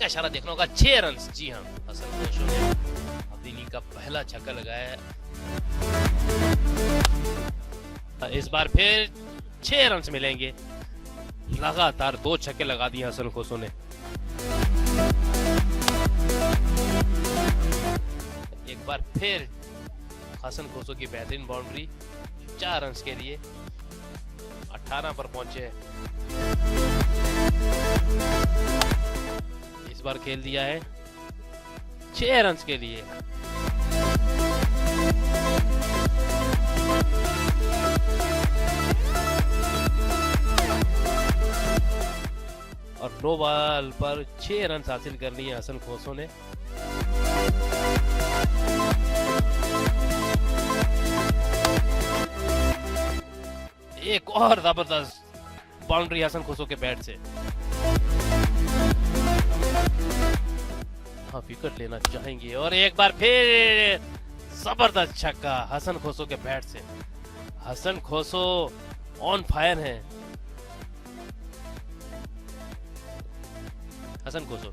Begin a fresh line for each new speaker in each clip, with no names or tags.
का इशारा देखना होगा। 6 रन। जी हाँ, हसन खोसो ने अपनी इनिंग का पहला छक्का लगाया है। इस बार फिर 6 रन मिलेंगे। लगातार 2 छक्के लगा दिए हसन खोसो ने। एक बार फिर हसन खोसो की बेहतरीन बाउंड्री 4 रन के लिए। 18 पर पहुंचे। इस बार खेल दिया है 6 रन के लिए। और 9 बॉल पर 6 रन हासिल कर लिए हसन खोसो ने। एक और जबरदस्त बाउंड्री हसन खोसो के बैट से। हाँ, विकेट लेना चाहेंगे और एक बार फिर जबरदस्त छक्का हसन खोसो के बैट से। हसन खोसो ऑन फायर हैं। हसन खोसो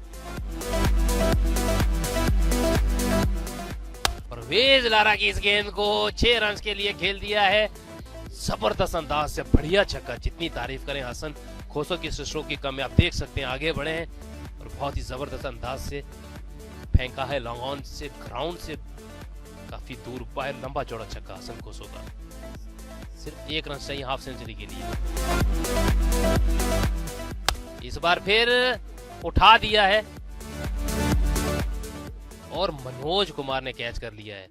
परवेज लारा की इस गेंद को 6 रन के लिए खेल दिया है। जबरदस्त अंदाज से बढ़िया छक्का। जितनी तारीफ करें हसन खोसो की स्ट्रोक की कम, आप देख सकते हैं आगे बढ़े हैं और बहुत ही जबरदस्त अंदाज से फेंका है। लॉन्ग ऑन से ग्राउंड से काफी दूर पाए, लंबा चौड़ा छक्का हसन खोसो का। सिर्फ 1 रन चाहिए हाफ सेंचुरी के लिए। इस बार फिर उठा दिया है और मनोज कुमार ने कैच कर लिया है।